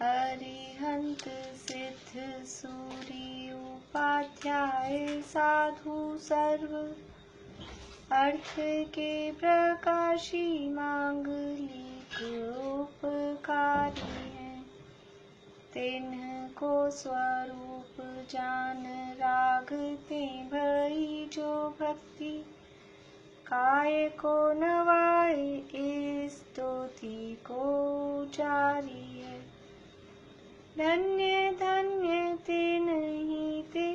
अरिहंत सिद्ध सूरी उपाध्याय साधु सर्व अर्थ के प्रकाशी मांगलिक उपकारी हैं। तिन्ह को स्वरूप जान रागते भई जो भक्ति काय को नवाए स्तुति को जारी है। धन्य धन्य तिन्हि ते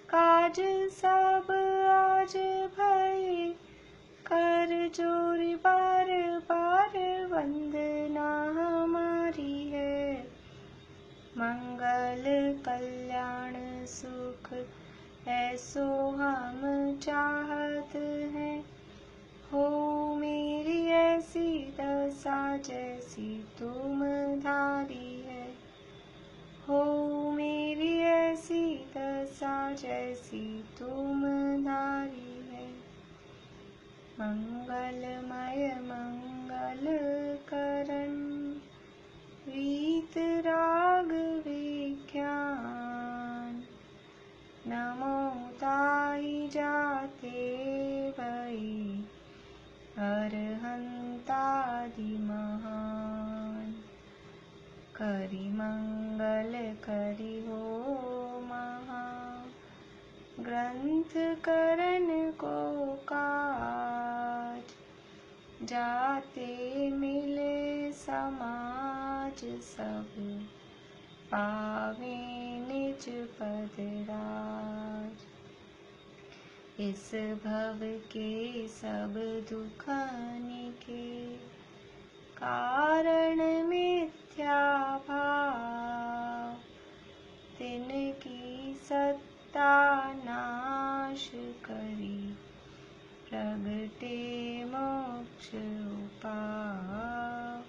काज सब आज भये कर जोरी बार बार वंदना हमारी है। मंगल कल्याण सुख ऐसो हम चाहत हैं। हो मेरी ऐसी दशा जैसी तुम धारी है। हो मेरी ऐसी दशा जैसी तुम धारी है। मंगलमय मंगल करण वीत राग विज्ञान नमो ताहि जाते भई अरहंतादि महान। करि मंगल करि हो महा ग्रंथ करण को काज जाते मिले समाज सब पावे निज पद राज। इस भव के सब दुखनि के कारण मिथ्या भाव तिनकी सत्ता नाश करी प्रगटे मोक्ष उपाय।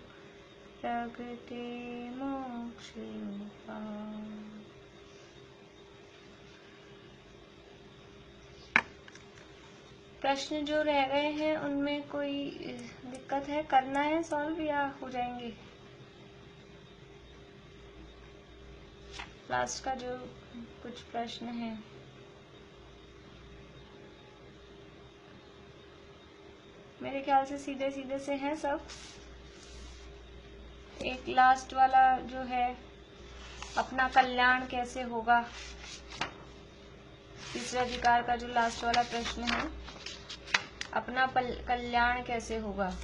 प्रगटे मोक्ष उपाय। प्रश्न जो रह गए हैं उनमें कोई दिक्कत है, करना है सॉल्व या हो जाएंगे? लास्ट का जो कुछ प्रश्न है मेरे ख्याल से सीधे सीधे से हैं सब। एक लास्ट वाला जो है अपना कल्याण कैसे होगा, तीसरे अधिकार का जो लास्ट वाला प्रश्न है अपना कल्याण कैसे होगा।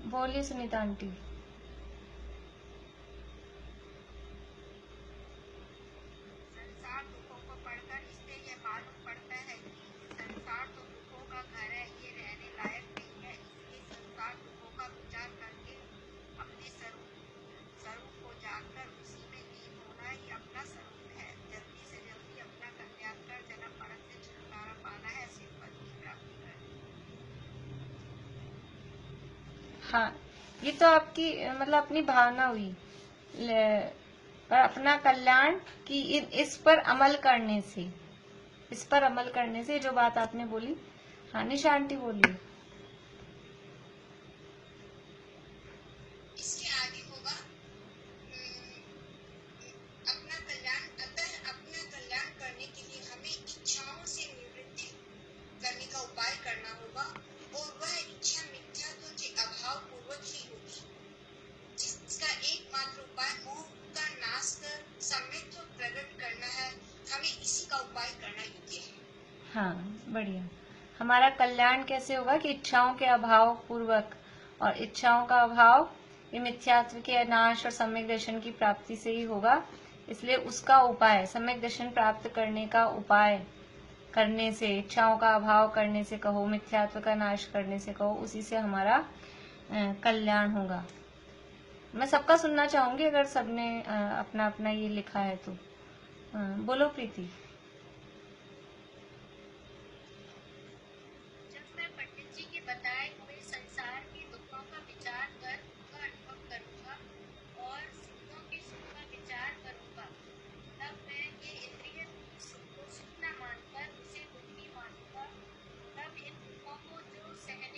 बोलिए सुनीता आंटी। संसार दुखों को पढ़कर इससे यह मालूम पड़ता है कि संसार तो दुखों का घर है, ये रहने लायक नहीं है। इसलिए संसार दुखों का विचार करके अपने स्वरूप को जानकर उसी में लीन होना ही अपना स्वरूप है। जल्दी से जल्दी अपना कल्याण कर जन्म मरण से छुटकारा पाना है, शिव पद की प्राप्ति करनी। हाँ, ये तो आपकी मतलब अपनी भावना हुई, पर अपना कल्याण की इस पर अमल करने से जो बात आपने बोली। हाँ निशा आंटी बोलिए। इसके आगे होगा अपना कल्याण। अतः अपना कल्याण करने के लिए हमें इच्छाओं से निवृत्ति करने का उपाय करना होगा, और वह इच्छा मिथ्यात्व के अभाव पूर्वक ही होगी, जिसका एकमात्र उपाय मोह का नाश कर सम्यक्त्व प्रकट करना है। हमें इसी का उपाय करना योग्य है। हाँ बढ़िया। हमारा कल्याण कैसे होगा कि इच्छाओं के अभाव पूर्वक, और इच्छाओं का अभाव ये मिथ्यात्व के नाश और सम्यक दर्शन की प्राप्ति से ही होगा। इसलिए उसका उपाय, सम्यक दर्शन प्राप्त करने का उपाय करने से, इच्छाओं का अभाव करने से कहो, मिथ्यात्व का नाश करने से कहो, उसी से हमारा कल्याण होगा। मैं सबका सुनना चाहूंगी अगर सबने अपना अपना ये लिखा है तो। बोलो प्रीति। जब मैं पंडित जी के बताए हुए संसार के दुखों का विचार कर उनका अनुभव करूंगा और सुखों के सुख का विचार करूंगा, तब मैं ये इंद्रिय सुख को सुख न मानकर उसे दुख ही मानूंगा। तब इन दुखों को जो सहन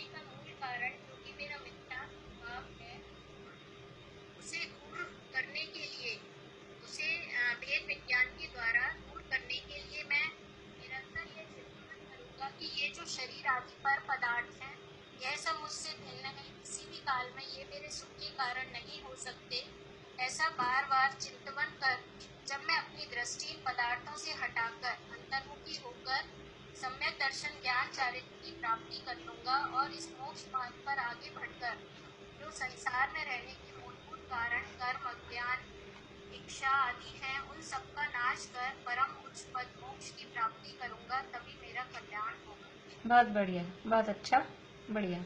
जाएगा कि ये जो शरीर आदि पर पदार्थ हैं, यह सब मुझसे भिन्न है, किसी भी काल में ये मेरे सुख के कारण नहीं हो सकते। ऐसा बार बार चिंतन कर जब मैं अपनी दृष्टि इन पदार्थों से हटाकर अंतर्मुखी होकर सम्यक दर्शन ज्ञान चारित्र की प्राप्ति कर लूंगा और इस मोक्ष मार्ग पर आगे बढ़कर जो संसार में रहने के मूलभूत कारण कर्म, अज्ञान, इच्छा आदि हैं, उन सबका नाश कर परम उच्च पद मोक्ष की प्राप्ति करूंगा, तभी मेरा कल्याण होगा। बहुत बढ़िया, बहुत अच्छा, बढ़िया।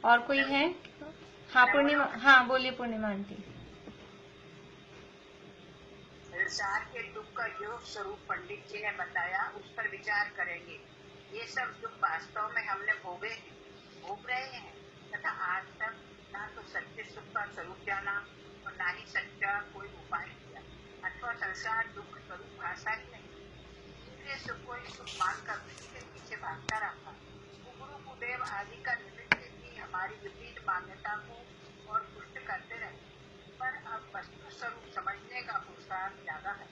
और कोई है? हाँ पूर्णिमा, हाँ बोलिए पूर्णिमा आंटी। संसार के दुख का योग स्वरूप पंडित जी ने बताया, उस पर विचार करेंगे। ये सब दुख वास्तव में हमने भोग रहे हैं तथा आज तक ना तो सत्य सुख का स्वरूप जाना और ना ही सच्चा कोई उपाय किया, अथवा संसार दुख स्वरूप भाषा ही नहीं। इंद्रिय सुख को ही सुख मानकर उसी के पीछे भागता रहा। गुरु कुदेव आदि का निमित्त भी हमारी विपरीत मान्यता को और पुष्ट करते रहे, पर अब वस्तु स्वरूप समझने का पुरुषार्थ ज्यादा है।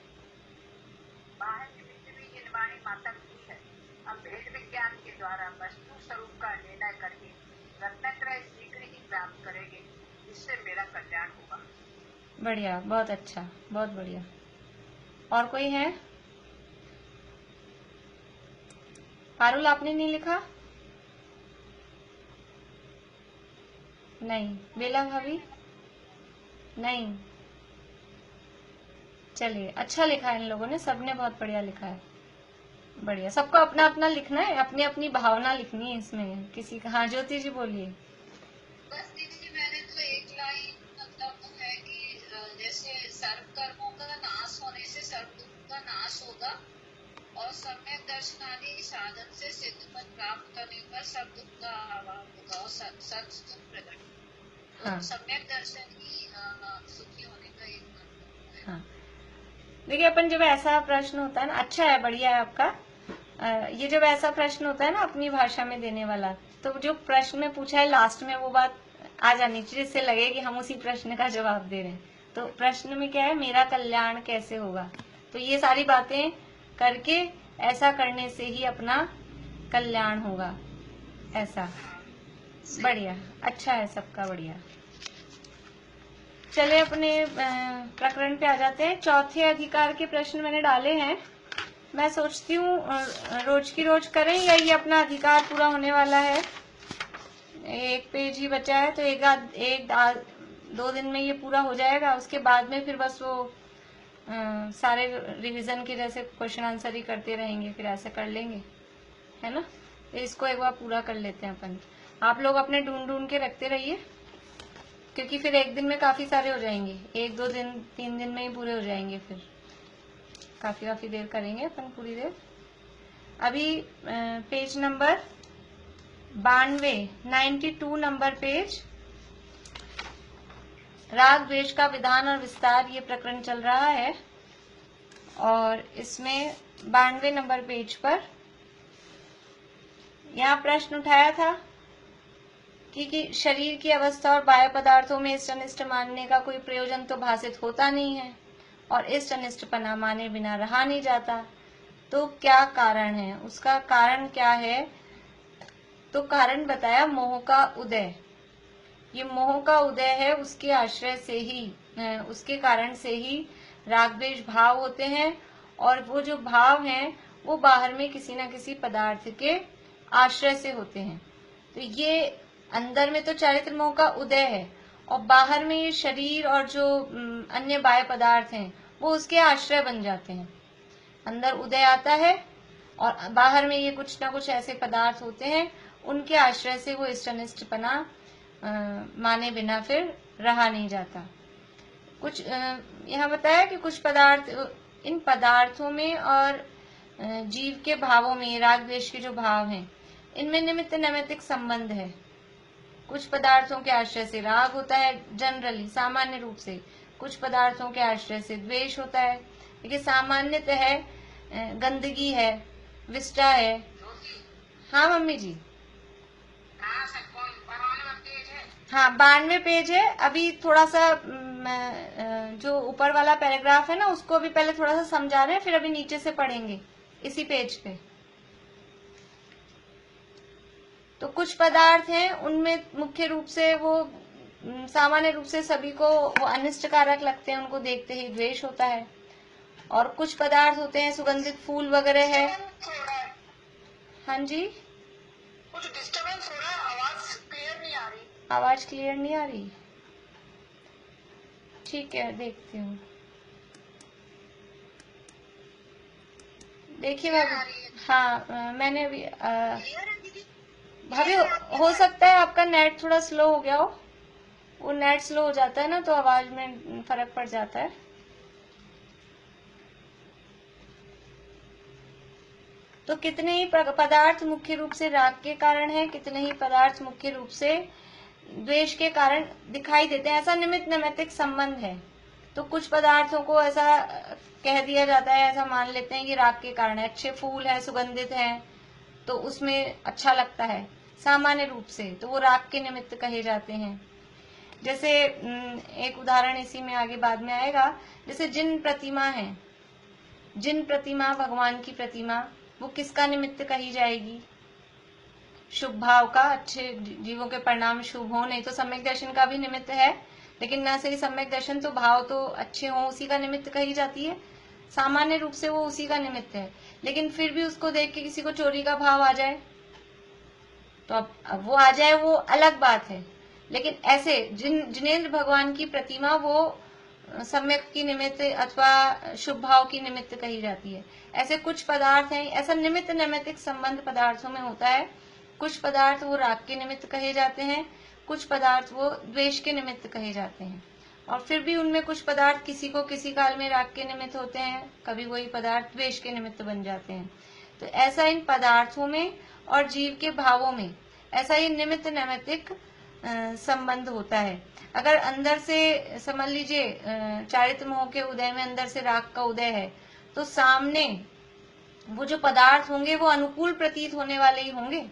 बाहर निमित्त भी जिनवाणी माता की है। अब भेद विज्ञान के द्वारा वस्तु स्वरूप का निर्णय करके रत्नत्रय शीघ्र ही प्राप्त करेंगे, जिससे मेरा कल्याण होगा। बढ़िया, बहुत अच्छा, बहुत बढ़िया। और कोई है? पारुल आपने नहीं लिखा? नहीं। बेला भाभी? नहीं। चलिए, अच्छा लिखा है इन लोगों ने, सबने बहुत बढ़िया लिखा है। बढ़िया, सबको अपना अपना लिखना है, अपनी अपनी भावना लिखनी है इसमें किसी का। हाँ ज्योति जी बोलिए। बस दीदी जी, मैंने तो एक लाइन मतलब है कि जैसे सर्व कर्मों का नाश होने से सर्व दुख का नाश होगा और सम्यक दर्शन आदि साधन से सिद्ध पद प्राप्त करने पर सब दुख का अभाव होगा और सत सुख प्रकट। हाँ। सम्यक दर्शन ही सुखी होने का एक मंत्र है। हाँ, देखिए अपन जब ऐसा प्रश्न होता है ना, अच्छा है, बढ़िया है आपका। ये जब ऐसा प्रश्न होता है ना अपनी भाषा में देने वाला, तो जो प्रश्न में पूछा है लास्ट में वो बात आ जानी चाहिए, जिससे लगे कि हम उसी प्रश्न का जवाब दे रहे हैं। तो प्रश्न में क्या है, मेरा कल्याण कैसे होगा, तो ये सारी बातें करके ऐसा करने से ही अपना कल्याण होगा। ऐसा बढ़िया, अच्छा है सबका, बढ़िया। चले अपने प्रकरण पे आ जाते हैं। चौथे अधिकार के प्रश्न मैंने डाले हैं। मैं सोचती हूँ रोज की रोज करें या ये अपना अधिकार पूरा होने वाला है, एक पेज ही बचा है, तो एक दो दिन में ये पूरा हो जाएगा। उसके बाद में फिर बस वो सारे रिवीजन के जैसे क्वेश्चन आंसर ही करते रहेंगे, फिर ऐसे कर लेंगे, है ना। तो इसको एक बार पूरा कर लेते हैं अपन। आप लोग अपने ढूंढ के रखते रहिए, क्योंकि फिर एक दिन में काफी सारे हो जाएंगे, 1 2 दिन 3 दिन में ही पूरे हो जाएंगे। फिर काफी देर करेंगे अपन, पूरी देर। अभी पेज नंबर 92 92 नंबर पेज, राग द्वेष का विधान और विस्तार, ये प्रकरण चल रहा है। और इसमें 92 नंबर पेज पर यहाँ प्रश्न उठाया था कि शरीर की अवस्था और बाह्य पदार्थों में इष्ट अनिष्ट मानने का कोई प्रयोजन तो भाषित होता नहीं है और इष्ट अनिष्टपना माने बिना रहा नहीं जाता, तो क्या कारण है, उसका कारण क्या है। तो कारण बताया मोह का उदय। ये मोह का उदय है, उसके आश्रय से ही, उसके कारण से ही राग द्वेष भाव होते हैं, और वो जो भाव हैं वो बाहर में किसी न किसी पदार्थ के आश्रय से होते हैं। तो ये अंदर में तो चारित्र मोह का उदय है, और बाहर में ये शरीर और जो अन्य बाह्य पदार्थ हैं वो उसके आश्रय बन जाते हैं। अंदर उदय आता है और बाहर में ये कुछ ना कुछ ऐसे पदार्थ होते हैं, उनके आश्रय से वो इष्ट अनिष्टपना माने बिना फिर रहा नहीं जाता। कुछ यहाँ बताया कि कुछ पदार्थ, इन पदार्थों में और जीव के भावों में, राग द्वेष के जो भाव हैं, इनमें निमित्त नैमित्तिक संबंध है। कुछ पदार्थों के आश्रय से राग होता है, जनरली सामान्य रूप से। कुछ पदार्थों के आश्रय से द्वेष होता है। देखिए सामान्यतः है गंदगी है, विष्टा है। हाँ मम्मी जी, हाँ 92 पेज है। अभी थोड़ा सा जो ऊपर वाला पैराग्राफ है ना, उसको अभी पहले थोड़ा सा समझा रहे हैं, फिर अभी नीचे से पढ़ेंगे इसी पेज पे। तो कुछ पदार्थ हैं उनमें मुख्य रूप से वो सामान्य रूप से सभी को वो अनिष्टकारक लगते हैं, उनको देखते ही द्वेष होता है। और कुछ पदार्थ होते हैं सुगंधित फूल वगैरह है। हाँ जी, कुछ डिस्टर्बेंस हो रहा है, आवाज क्लियर नहीं आ रही। आवाज क्लियर नहीं आ रही, ठीक है देखती हूँ। देखिए भाभी, हाँ मैंने भी भाभी हो सकता है आपका नेट थोड़ा स्लो हो गया हो, वो नेट स्लो हो जाता है ना तो आवाज में फर्क पड़ जाता है। तो कितने ही पदार्थ मुख्य रूप से राग के कारण है, कितने ही पदार्थ मुख्य रूप से द्वेष के कारण दिखाई देते हैं। ऐसा निमित्त नैमित्तिक संबंध है। तो कुछ पदार्थों को ऐसा कह दिया जाता है, ऐसा मान लेते हैं कि राग के कारण है। अच्छे फूल है, सुगंधित है, तो उसमें अच्छा लगता है सामान्य रूप से, तो वो राग के निमित्त कहे जाते हैं। जैसे एक उदाहरण इसी में आगे बाद में आएगा, जैसे जिन प्रतिमा है, जिन प्रतिमा भगवान की प्रतिमा, वो किसका निमित्त कही जाएगी? शुभ भाव का, अच्छे जीवों के परिणाम शुभ हो, नहीं तो सम्यक दर्शन का भी निमित्त है, लेकिन न सही सम्यक दर्शन तो भाव तो अच्छे हो उसी का निमित्त कही जाती है। सामान्य रूप से वो उसी का निमित्त है, लेकिन फिर भी उसको देख के किसी को चोरी का भाव आ जाए तो अब वो आ जाए वो अलग बात है। लेकिन ऐसे जिनेंद्र भगवान की प्रतिमा वो सम्यक की निमित्त अथवा शुभ भाव की निमित्त कही जाती है। ऐसे कुछ पदार्थ हैं, ऐसा निमित्त नैमित्तिक संबंध पदार्थों में होता है। कुछ पदार्थ वो राग के निमित्त कहे जाते हैं, कुछ पदार्थ वो द्वेष के निमित्त कहे जाते हैं। और फिर भी उनमें कुछ पदार्थ किसी को किसी काल में राग के निमित्त होते हैं, कभी वही पदार्थ द्वेष के निमित्त बन जाते हैं। तो ऐसा इन पदार्थों में और जीव के भावों में ऐसा ही निमित्त नैमित्तिक संबंध होता है। अगर अंदर से समझ लीजिए चारित्र मोह के उदय में अंदर से राग का उदय है, तो सामने वो जो पदार्थ होंगे वो अनुकूल प्रतीत होने वाले ही होंगे।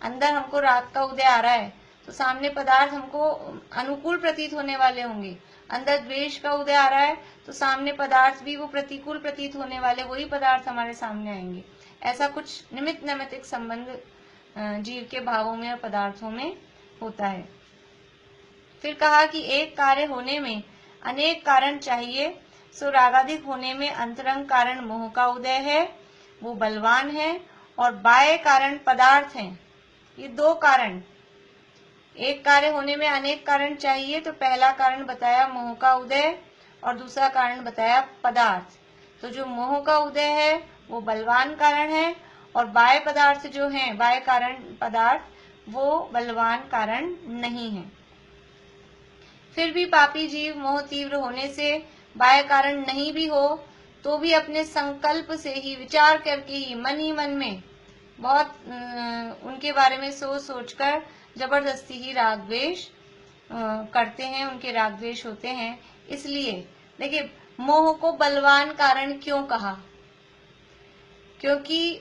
अंदर हमको राग का उदय आ रहा है तो सामने पदार्थ हमको अनुकूल प्रतीत होने वाले होंगे। अंदर द्वेष का उदय आ रहा है तो सामने पदार्थ भी वो प्रतिकूल प्रतीत होने वाले, वही पदार्थ हमारे सामने आएंगे। ऐसा कुछ निमित्त नैमित्तिक संबंध जीव के भावों में और पदार्थों में होता है। फिर कहा कि एक कार्य होने में अनेक कारण चाहिए, सो रागाधिक होने में अंतरंग कारण मोह का उदय है, वो बलवान है, और बाह्य कारण पदार्थ हैं। ये दो कारण, एक कार्य होने में अनेक कारण चाहिए, तो पहला कारण बताया मोह का उदय और दूसरा कारण बताया पदार्थ। तो जो मोह का उदय है वो बलवान कारण है, और बाह्य पदार्थ जो हैं, बाह्य कारण पदार्थ, वो बलवान कारण नहीं है। फिर भी पापी जीव मोह तीव्र होने से बाह्य कारण नहीं भी हो तो भी अपने संकल्प से ही, विचार करके ही, मन ही मन में बहुत उनके बारे में सोच सोचकर जबरदस्ती ही राग द्वेष करते हैं, उनके राग द्वेष होते हैं। इसलिए देखिए मोह को बलवान कारण क्यों कहा? क्योंकि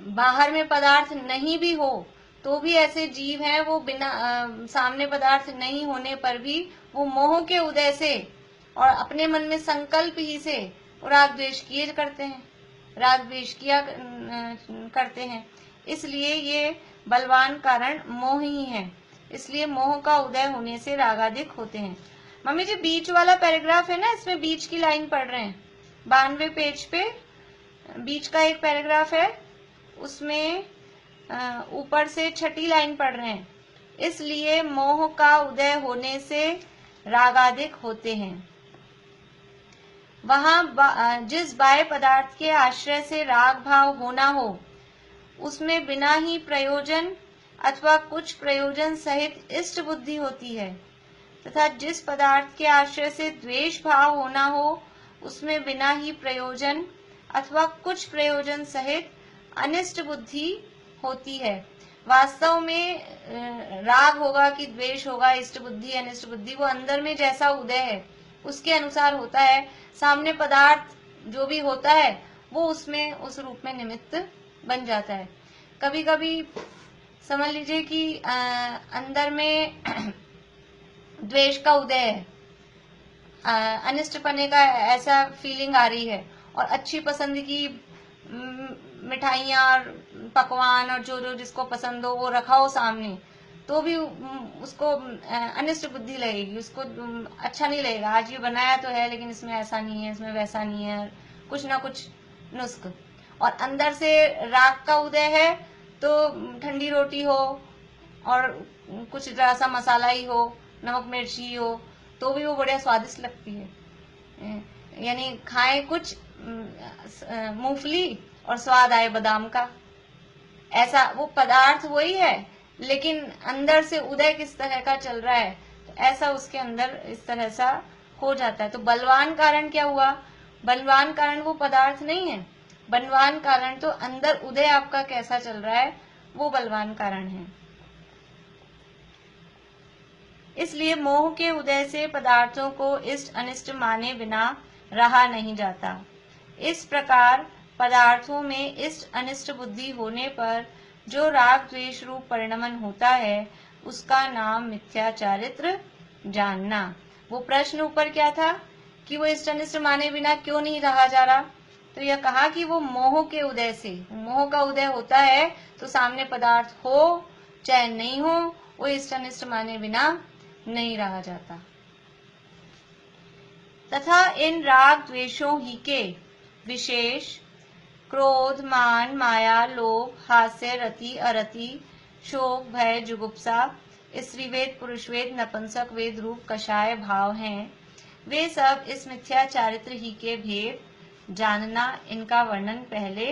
बाहर में पदार्थ नहीं भी हो तो भी ऐसे जीव हैं वो बिना सामने पदार्थ नहीं होने पर भी वो मोह के उदय से और अपने मन में संकल्प ही से राग द्वेष किए करते हैं, राग द्वेष किया करते हैं। इसलिए ये बलवान कारण मोह ही है। इसलिए मोह का उदय होने से रागाधिक होते हैं। मम्मी जी बीच वाला पैराग्राफ है ना, इसमें बीच की लाइन पढ़ रहे हैं, 92 पेज पे बीच का एक पैराग्राफ है, उसमें ऊपर से छठी लाइन पढ़ रहे हैं। इसलिए मोह का उदय होने से रागाधिक होते हैं। वहां जिस बाह्य पदार्थ के आश्रय से राग भाव होना हो उसमें बिना ही प्रयोजन अथवा कुछ प्रयोजन सहित इष्ट बुद्धि होती है, तथा जिस पदार्थ के आश्रय से द्वेष भाव होना हो उसमें बिना ही प्रयोजन अथवा कुछ प्रयोजन सहित अनिष्ट बुद्धि होती है। वास्तव में राग होगा कि द्वेष होगा, इष्ट बुद्धि अनिष्ट बुद्धि, वो अंदर में जैसा उदय है उसके अनुसार होता है। सामने पदार्थ जो भी होता है वो उसमें उस रूप में निमित्त बन जाता है। कभी कभी समझ लीजिए कि अंदर में द्वेष का उदय है, अनिष्ट पने का ऐसा फीलिंग आ रही है, और अच्छी पसंद की मिठाइयाँ और पकवान और जो जो जिसको पसंद हो वो रखा हो सामने, तो भी उसको अनिष्ट बुद्धि लगेगी, उसको अच्छा नहीं लगेगा। आज ये बनाया तो है लेकिन इसमें ऐसा नहीं है, इसमें वैसा नहीं है, कुछ ना कुछ नुस्ख। और अंदर से राग का उदय है तो ठंडी रोटी हो और कुछ जरा सा मसाला ही हो, नमक मिर्ची हो, तो भी वो बढ़िया स्वादिष्ट लगती है। यानी खाए कुछ मूंगफली और स्वाद आए बादाम का, ऐसा वो पदार्थ वही है लेकिन अंदर से उदय किस तरह का चल रहा है, तो ऐसा उसके अंदर इस तरह सा हो जाता है। तो बलवान कारण क्या हुआ? बलवान कारण वो पदार्थ नहीं है, बलवान कारण तो अंदर उदय आपका कैसा चल रहा है, वो बलवान कारण है। इसलिए मोह के उदय से पदार्थों को इष्ट अनिष्ट माने बिना रहा नहीं जाता। इस प्रकार पदार्थों में इष्ट अनिष्ट बुद्धि होने पर जो राग द्वेष रूप परिणमन होता है उसका नाम मिथ्या चारित्र जानना। वो प्रश्न ऊपर क्या था कि वो इष्ट अनिष्ट माने बिना क्यों नहीं रहा जा रहा, तो यह कहा कि वो मोह के उदय से, मोह का उदय होता है तो सामने पदार्थ हो चाहे नहीं हो, वो इष्ट अनिष्ट माने बिना नहीं रहा जाता। तथा इन राग द्वेषों ही के विशेष क्रोध मान माया लोभ हास्य रति अरति शोक भय जुगुप्सा स्त्रीवेद पुरुषवेद नपुंसक वेद रूप कषाय भाव हैं, वे सब इस मिथ्या चारित्र ही के भेद जानना, इनका वर्णन पहले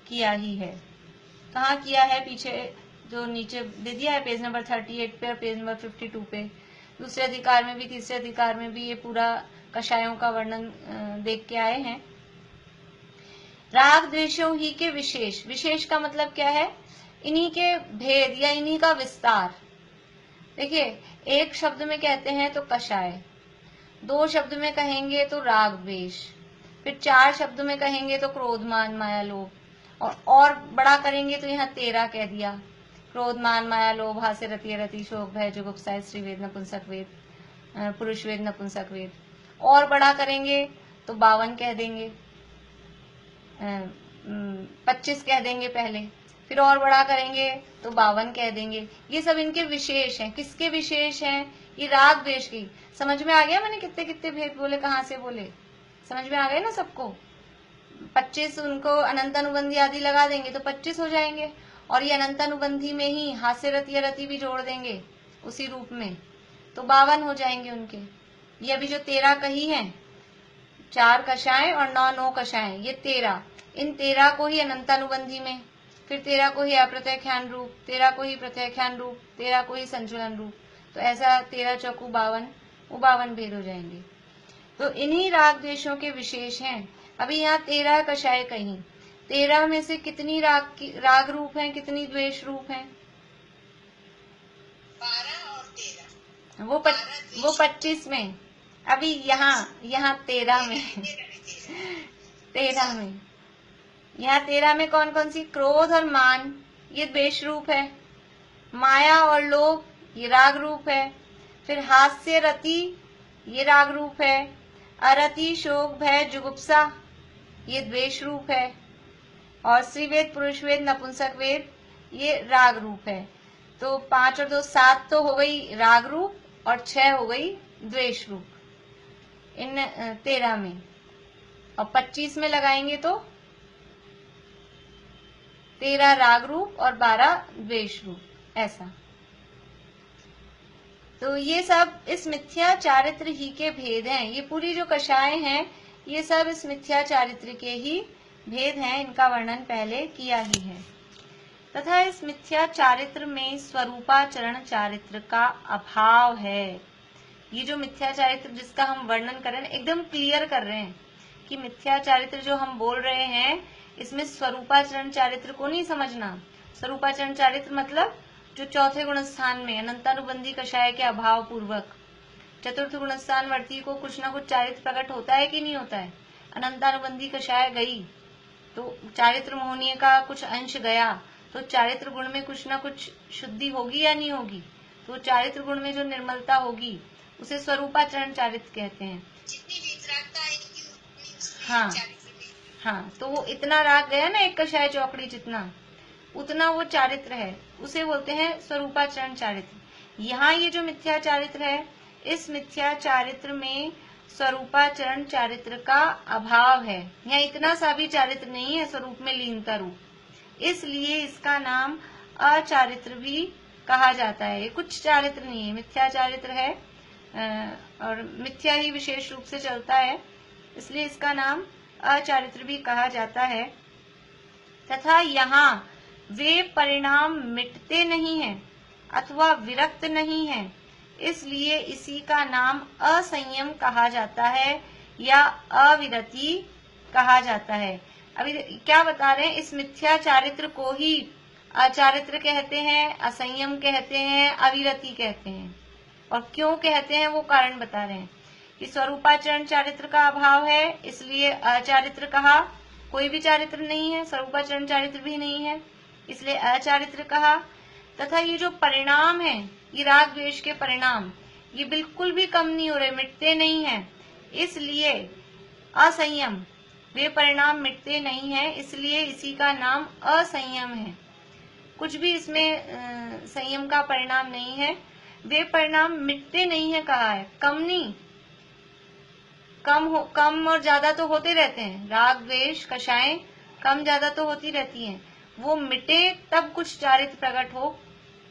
किया ही है। कहाँ किया है? पीछे जो नीचे दे दिया है पेज नंबर 38 पे और पेज नंबर 52 पे। दूसरे अधिकार में भी तीसरे अधिकार में भी ये पूरा कषायों का वर्णन देख के आए हैं। राग द्वेषों ही के विशेष, विशेष का मतलब क्या है? इन्हीं के भेद या इन्हीं का विस्तार। देखिए, एक शब्द में कहते हैं तो कषाय, दो शब्द में कहेंगे तो राग द्वेष, फिर चार शब्द में कहेंगे तो क्रोध मान माया लोभ, और बड़ा करेंगे तो यहाँ 13 कह दिया, क्रोध मान माया लोभ हास्य रति रति शोक भय जुगुप्सा स्त्रीवेद नपुंसक वेद पुरुष वेद नपुंसक वेद। और बड़ा करेंगे तो 52 कह देंगे, 25 कह देंगे पहले, फिर और बड़ा करेंगे तो 52 कह देंगे। ये सब इनके विशेष हैं। किसके विशेष हैं? ये राग द्वेष की। समझ में आ गया मैंने कितने कितने भेद बोले, कहाँ से बोले? समझ में आ गए ना सबको? 25 उनको अनंत अनुबंधी आदि लगा देंगे तो 25 हो जाएंगे, और ये अनंत अनुबंधी में ही हास्य रति रति भी जोड़ देंगे उसी रूप में, तो 52 हो जाएंगे उनके। ये अभी जो 13 कही है, 4 कषाएं और 9 कषाएं, ये 13, इन 13 को ही अनंतानुबंधी में, फिर 13 को ही अप्रत्यख्यान रूप, 13 को ही प्रत्यख्यान रूप, 13 को ही संचलन रूप, तो ऐसा 13 चौकू 52, वो 52 भेद हो जाएंगे। तो इन्हीं राग द्वेषों के विशेष हैं। अभी यहाँ 13 कषाय कही, 13 में से कितनी राग रूप हैं, कितनी द्वेष रूप हैं? 12 और 13। वो 25 में, अभी यहाँ 13 में 13 में, यहाँ 13 में कौन कौन सी? क्रोध और मान, ये द्वेष रूप है। माया और लोभ, ये राग रूप है। फिर हास्य रति, ये राग रूप है। अरति शोक भय जुगुप्सा, ये द्वेष रूप है। और स्त्रीवेद पुरुषवेद नपुंसक वेद, ये राग रूप है। तो 5 और 2 7 तो हो गई राग रूप और 6 हो गई द्वेष रूप इन 13 में, और 25 में लगाएंगे तो 13 राग रूप और 12 द्वेष रूप, ऐसा। तो ये सब इस मिथ्या चारित्र ही के भेद हैं। ये पूरी जो कषाएं हैं ये सब इस मिथ्या चारित्र के ही भेद हैं, इनका वर्णन पहले किया ही है। तथा इस मिथ्या चारित्र में स्वरूपाचरण चारित्र का अभाव है। ये जो मिथ्या चारित्र जिसका हम वर्णन कर रहे हैं, एकदम क्लियर कर रहे हैं कि मिथ्या चारित्र जो हम बोल रहे हैं इसमें स्वरूपाचरण चारित्र को नहीं समझना। स्वरूपाचरण चारित्र मतलब जो चौथे गुणस्थान में अनंतानुबंधी कषाय के अभाव पूर्वक चतुर्थ गुणस्थान वर्ती को कुछ ना कुछ चारित्र प्रकट होता है कि नहीं होता है। अनंतानुबंधी कषाय गई तो चारित्र मोहनीय का कुछ अंश गया, तो चारित्र गुण में कुछ ना कुछ शुद्धि होगी या नहीं होगी। तो चारित्र गुण में जो निर्मलता होगी उसे स्वरूपाचरण चारित्र कहते हैं। जितनी वितरागता आएगी उतनी हाँ चारित्र में। हाँ, तो वो इतना राग गया ना एक कषाय चौकड़ी जितना, उतना वो चारित्र है, उसे बोलते हैं स्वरूपाचरण चारित्र। यहाँ ये जो मिथ्या चारित्र है, इस मिथ्या चारित्र में स्वरूपाचरण चारित्र का अभाव है। यहाँ इतना सा भी चारित्र नहीं है, स्वरूप में लीनता रूप, इसलिए इसका नाम अचारित्र भी कहा जाता है। कुछ चारित्र नहीं है, मिथ्या चारित्र है और मिथ्या ही विशेष रूप से चलता है, इसलिए इसका नाम अचारित्र भी कहा जाता है। तथा यहाँ वे परिणाम मिटते नहीं हैं अथवा विरक्त नहीं हैं, इसलिए इसी का नाम असंयम कहा जाता है या अविरति कहा जाता है। अभी क्या बता रहे हैं, इस मिथ्या चारित्र को ही अचारित्र कहते हैं, असंयम कहते हैं, अविरति कहते हैं। और क्यों कहते हैं वो कारण बता रहे हैं कि स्वरूपाचरण चारित्र का अभाव है, इसलिए अचारित्र कहा। कोई भी चारित्र नहीं है, स्वरूपाचरण चारित्र भी नहीं है, इसलिए अचारित्र कहा। तथा ये जो परिणाम है, ये राग द्वेष के परिणाम, ये बिल्कुल भी कम नहीं हो रहे, मिटते नहीं है, इसलिए असंयम, वे परिणाम मिटते नहीं है, इसलिए इसी का नाम असंयम है। कुछ भी इसमें संयम का परिणाम नहीं है। वे परिणाम मिटते नहीं है कहा है, कम नहीं, कम और ज्यादा तो होते रहते हैं, राग द्वेष कषाएं कम ज्यादा तो होती रहती हैं। वो मिटे तब कुछ चारित्र प्रकट हो,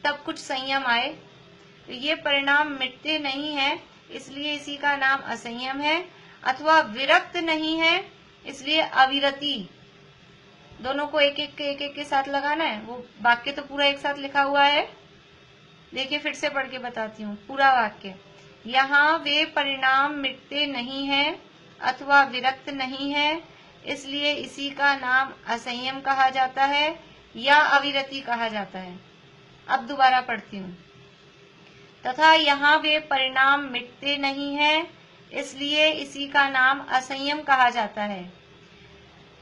तब कुछ संयम आए। तो ये परिणाम मिटते नहीं है, इसलिए इसी का नाम असंयम है। अथवा विरक्त नहीं है, इसलिए अविरति। दोनों को एक एक के साथ लगाना है। वो वाक्य तो पूरा एक साथ लिखा हुआ है, देखिए फिर से पढ़ के बताती हूँ पूरा वाक्य। यहाँ वे परिणाम मिटते नहीं है अथवा विरक्त नहीं है, इसलिए इसी का नाम असंयम कहा जाता है या अविरति कहा जाता है। अब दोबारा पढ़ती हूँ। तथा यहाँ वे परिणाम मिटते नहीं है, इसलिए इसी का नाम असंयम कहा जाता है।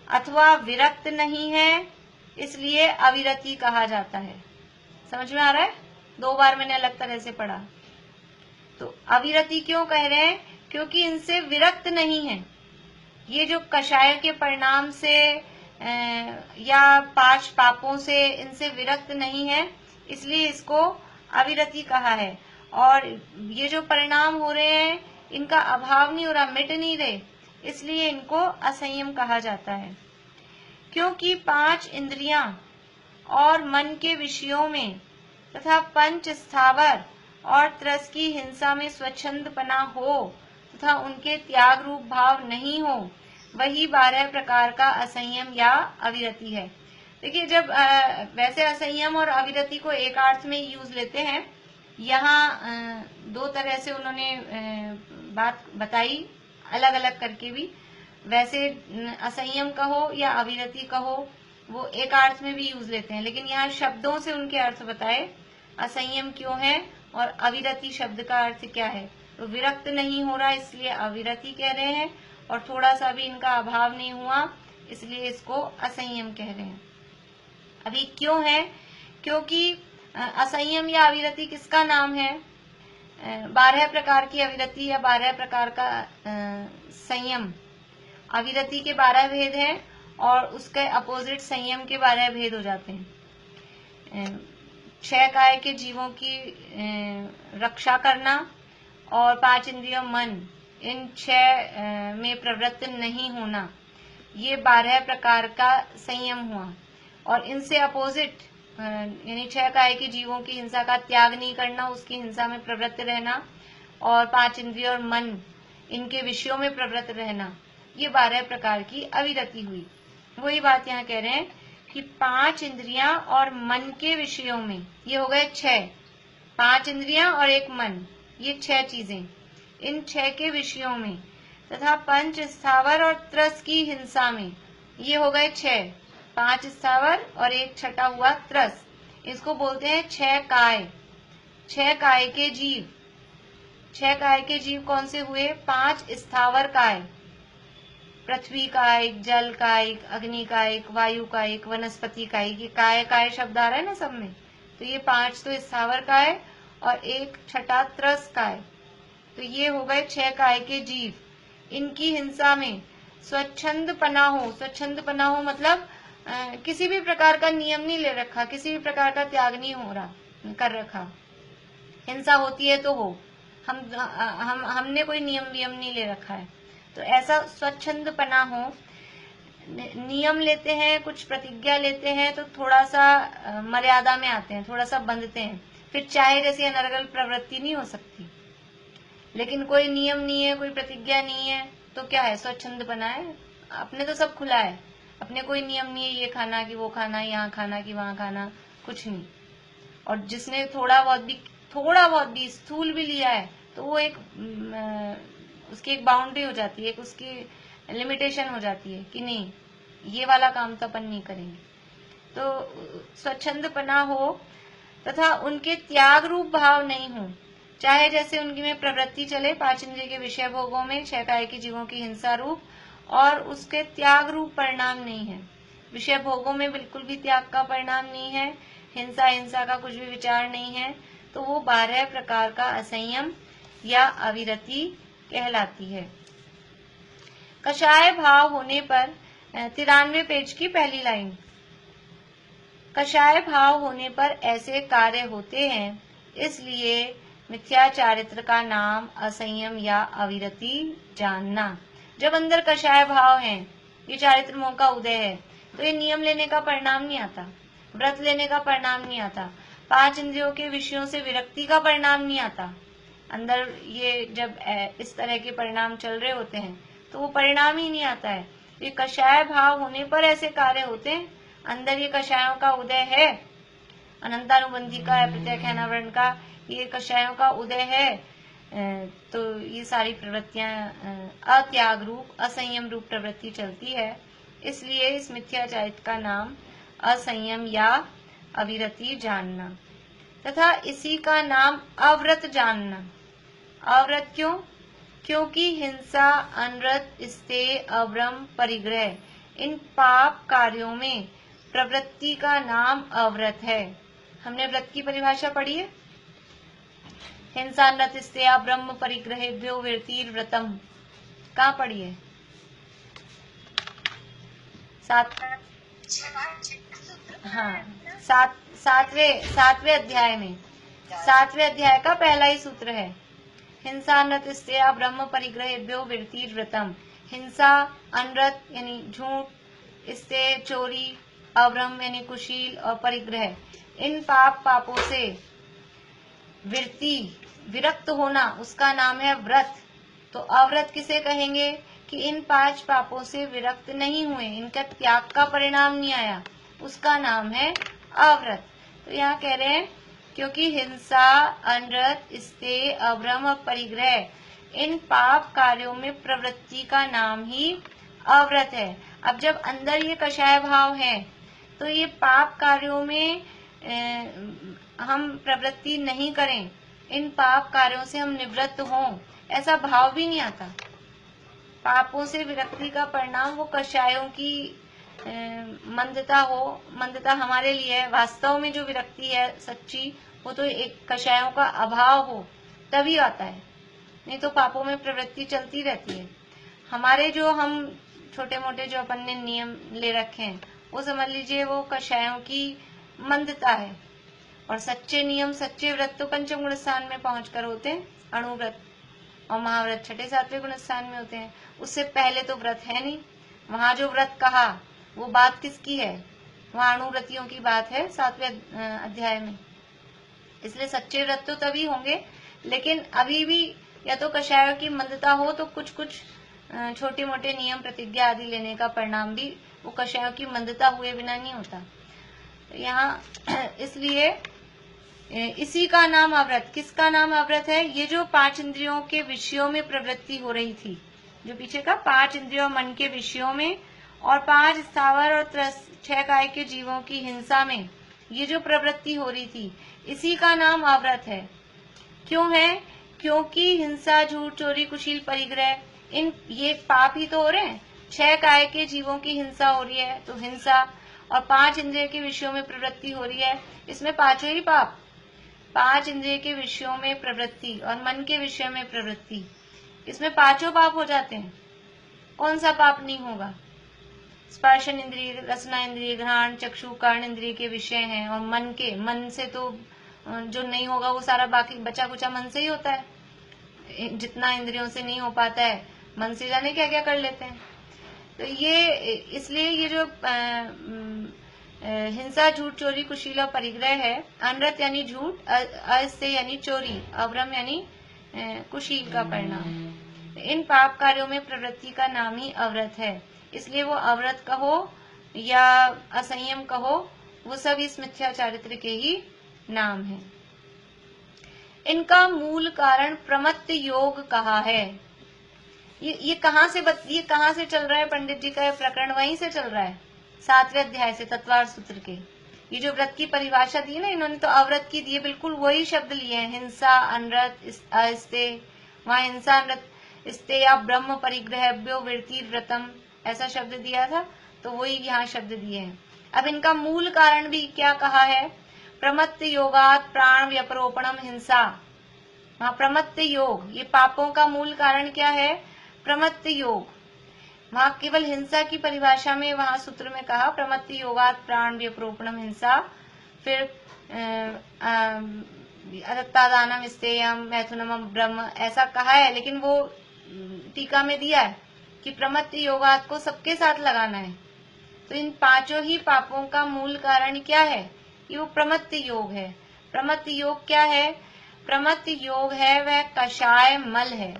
अथवा विरक्त नहीं है, इसलिए अविरति कहा जाता है। समझ में आ रहा है? 2 बार मैंने अलग तरह से पढ़ा। तो अविरति क्यों कह रहे हैं? क्योंकि इनसे विरक्त नहीं है। ये जो कषाय के परिणाम से या 5 पापों से इनसे विरक्त नहीं है, इसलिए इसको अविरति कहा है। और ये जो परिणाम हो रहे हैं, इनका अभाव नहीं हो रहा, मिट नहीं रहे, इसलिए इनको असंयम कहा जाता है। क्योंकि 5 इंद्रियां और मन के विषयों में तथा 5 स्थावर और त्रस की हिंसा में स्वच्छंदपना हो तथा उनके त्याग रूप भाव नहीं हो, वही 12 प्रकार का असंयम या अविरति है। देखिए, जब वैसे असंयम और अविरति को एक अर्थ में यूज लेते हैं, यहाँ 2 तरह से उन्होंने बात बताई, अलग अलग करके भी। वैसे असंयम कहो या अविरति कहो, वो एक अर्थ में भी यूज लेते हैं, लेकिन यहाँ शब्दों से उनके अर्थ बताए, असंयम क्यों है और अविरति शब्द का अर्थ क्या है। तो विरक्त नहीं हो रहा, इसलिए अविरति कह रहे हैं, और थोड़ा सा भी इनका अभाव नहीं हुआ, इसलिए इसको असंयम कह रहे हैं। अभी क्यों है? क्योंकि असंयम या अविरति किसका नाम है? 12 प्रकार की अविरति या 12 प्रकार का संयम। अविरति के 12 भेद हैं और उसके अपोजिट संयम के 12 भेद हो जाते हैं। 6 काय के जीवों की रक्षा करना और 5 इंद्रिय मन, इन 6 में प्रवृत्त नहीं होना, ये 12 प्रकार का संयम हुआ। और इनसे अपोजिट यानी 6 काय के जीवों की हिंसा का त्याग नहीं करना, उसकी हिंसा में प्रवृत्त रहना, और 5 इंद्रिय और मन, इनके विषयों में प्रवृत्त रहना, ये 12 प्रकार की अविरति हुई। वही बात यहाँ कह रहे हैं कि 5 इंद्रियां और मन के विषयों में, ये हो गए 6, 5 इंद्रियां और 1 मन, ये 6 चीजें, इन 6 के विषयों में, तथा 5 स्थावर और त्रस की हिंसा में, ये हो गए 6, 5 स्थावर और 1 छठा हुआ त्रस, इसको बोलते हैं 6 काय। 6 काय के जीव, 6 काय के जीव कौन से हुए? 5 स्थावर काय, पृथ्वी कायिक, जल कायिक, अग्नि कायिक, वायु कायिक, वनस्पति कायिक, ये काय काय शब्द आ रहा है ना सब में। तो ये 5 तो स्थावर काय और 1 छठा त्रस काय, तो ये हो गए 6 काय के जीव। इनकी हिंसा में स्वच्छंदपना हो, स्वच्छंदपना हो मतलब किसी भी प्रकार का नियम नहीं ले रखा, किसी भी प्रकार का त्याग नहीं हो रहा कर रखा। हिंसा होती है तो हो, हमने कोई नियम नहीं ले रखा है। तो ऐसा स्वच्छंदपना हो, नियम लेते हैं, कुछ प्रतिज्ञा लेते हैं तो थोड़ा सा मर्यादा में आते हैं, थोड़ा सा बंधते हैं, फिर चाहे जैसी अनर्गल प्रवृत्ति नहीं हो सकती। लेकिन कोई नियम नहीं है, कोई प्रतिज्ञा नहीं है तो क्या है, स्वच्छंदपना है। अपने तो सब खुला है, अपने कोई नियम नहीं है, ये खाना कि वो खाना, यहाँ खाना कि वहां खाना, कुछ नहीं। और जिसने थोड़ा बहुत भी स्थूल भी लिया है तो वो एक उसकी एक बाउंड्री हो जाती है, एक उसकी लिमिटेशन हो जाती है कि नहीं, ये वाला काम तो अपन नहीं करेंगे। तो स्वच्छंदपना हो तथा उनके त्याग रूप भाव नहीं हो, चाहे जैसे उनकी में प्रवृत्ति चले 5 इंद्रिय के विषय भोगों में, 6 काय के जीवों की हिंसा रूप, और उसके त्याग रूप परिणाम नहीं है। विषय भोगों में बिल्कुल भी त्याग का परिणाम नहीं है, हिंसा का कुछ भी विचार नहीं है, तो वो 12 प्रकार का असंयम या अविरति कहलाती है। कषाय भाव होने पर 93 पेज की पहली लाइन, कषाय भाव होने पर ऐसे कार्य होते हैं, इसलिए मिथ्या चारित्र का नाम असंयम या अविरति जानना। जब अंदर कषाय भाव है, ये चारित्र मोह का उदय है, तो ये नियम लेने का परिणाम नहीं आता, व्रत लेने का परिणाम नहीं आता, 5 इंद्रियों के विषयों से विरक्ति का परिणाम नहीं आता। अंदर ये जब इस तरह के परिणाम चल रहे होते हैं तो वो परिणाम ही नहीं आता है। ये कषाय भाव होने पर ऐसे कार्य होते हैं, अंदर ये कषायों का उदय है, अनंतानुबंधी का, प्रत्यक्ष अनावरण का, ये कषायों का उदय है, तो ये सारी प्रवृत्तियां अत्याग रूप, असंयम रूप प्रवृत्ति चलती है। इसलिए इस मिथ्याचारित्र का नाम असंयम या अविरति जानना, तथा इसी का नाम अव्रत जानना। अव्रत क्यों? क्योंकि हिंसा, अनृत, स्तेय, अभ्रम, परिग्रह, इन पाप कार्यों में प्रवृत्ति का नाम अव्रत है। हमने व्रत की परिभाषा पढ़ी है, हिंसा, अनृत, स्तेय, अभ्रम, परिग्रहेभ्यो व्रतिर्व्रतम, कहाँ पढ़ी है? सातवें अध्याय में, 7वें अध्याय का पहला ही सूत्र है, हिंसा, अनृत, स्तेय, अभ्रम, परिग्रहेभ्यो व्रतिर्व्रतम। हिंसा, अनृत यानी झूठ, स्तेय चोरी, अभ्रम यानी कुशील, और परिग्रह, इन पापों से विरक्त होना, उसका नाम है व्रत। तो अव्रत किसे कहेंगे? कि इन 5 पापों से विरक्त नहीं हुए, इनका त्याग का परिणाम नहीं आया, उसका नाम है अव्रत। तो यहाँ कह रहे हैं क्योंकि हिंसा, अनृत, स्तेय, अभ्रम और परिग्रह, इन पाप कार्यों में प्रवृत्ति का नाम ही अव्रत है। अब जब अंदर ये कषाय भाव है तो ये पाप कार्यों में हम प्रवृत्ति नहीं करें, इन पाप कार्यों से हम निवृत्त हों, ऐसा भाव भी नहीं आता। पापों से विरक्ति का परिणाम वो कषायों की मंदता हो, मंदता हमारे लिए है, वास्तव में जो विरक्ति है सच्ची, वो तो एक कषायों का अभाव हो तभी आता है, नहीं तो पापों में प्रवृत्ति चलती रहती है। हमारे जो हम छोटे मोटे जो अपन ने नियम ले रखे हैं, वो समझ लीजिए वो कषायों की मंदता है। और सच्चे नियम, सच्चे व्रत तो पंचम गुण स्थान में पहुंचकर होते हैं, अणुव्रत और महाव्रत 6ठे 7वें गुण स्थान में होते हैं। उससे पहले तो व्रत है नहीं। वहां जो व्रत कहा वो बात किसकी है? वहां अणुव्रतियों की बात है 7वें अध्याय में। इसलिए सच्चे व्रत तो तभी होंगे, लेकिन अभी भी या तो कषायों की मंदता हो तो कुछ छोटे मोटे नियम, प्रतिज्ञा आदि लेने का परिणाम भी वो कषायों की मंदता हुए बिना नहीं होता। तो यहाँ इसलिए इसी का नाम अव्रत। किसका नाम अव्रत है? ये जो 5 इंद्रियों के विषयों में प्रवृत्ति हो रही थी, जो पीछे का 5 इंद्रियों मन के विषयों में और 5 स्थावर और 6 काय के जीवों की हिंसा में ये जो प्रवृत्ति हो रही थी, इसी का नाम अव्रत है। क्यों है? क्योंकि हिंसा, झूठ, चोरी, कुशील, परिग्रह, ये पाप ही तो हो रहे हैं। 6 काय के जीवों की हिंसा हो रही है तो हिंसा, और 5 इंद्रिय के विषयों में प्रवृत्ति हो रही है, इसमें 5 ही पाप। 5 इंद्रिय के विषयों में प्रवृत्ति और मन के विषय में प्रवृत्ति, इसमें 5 पाप हो जाते हैं। कौन सा पाप नहीं होगा? स्पर्शन इंद्रिय, रसना इंद्रिय, घ्राण, चक्षु, कर्ण इंद्रिय के विषय हैं। और मन से तो जो नहीं होगा वो सारा बाकी बचा कुचा मन से ही होता है। जितना इंद्रियों से नहीं हो पाता है, मन से जाने क्या क्या कर लेते हैं। तो ये इसलिए ये जो हिंसा, झूठ, चोरी, कुशीला, परिग्रह है, अनृत यानी झूठ, अस्ते यानी चोरी, अभ्रम यानी कुशील का परिणाम। इन पाप कार्यों में प्रवृत्ति का नाम ही अव्रत है। इसलिए वो अव्रत कहो या असंयम कहो, वो सब इस मिथ्या चारित्र के ही नाम है। इनका मूल कारण प्रमत्त योग कहा है। ये कहाँ से चल रहा है पंडित जी का? प्रकरण वहीं से चल रहा है, 7वें अध्याय से, तत्वार्थ सूत्र के। ये जो व्रत की परिभाषा दी ना इन्होंने, तो अव्रत की दी है, बिल्कुल वही शब्द लिए हैं। हिंसा, अनृत, अस्ते, वहां हिंसा, अनृत, स्ते या ब्रह्म परिग्रहभ्यो वृत्ति व्रतम ऐसा शब्द दिया था, तो वही यहाँ शब्द दिए हैं। अब इनका मूल कारण भी क्या कहा है? प्रमत्त योगात प्राण व्यपरोपणम हिंसा। वहां प्रमत्त योग, ये पापों का मूल कारण क्या है? प्रमत्त योग। वहां केवल हिंसा की परिभाषा में वहां सूत्र में कहा प्रमत्त योगात प्राण व्यपरोपणम हिंसा, फिर अदत्तादानम, स्तेयम, मैथुनम, ब्रह्म ऐसा कहा है। लेकिन वो टीका में दिया है कि प्रमत्त योगात को सबके साथ लगाना है। तो इन पांचों ही पापों का मूल कारण क्या है? कि वो प्रमत्त योग है। प्रमत्त योग क्या है? प्रमत्त योग है वह कषाय मल है।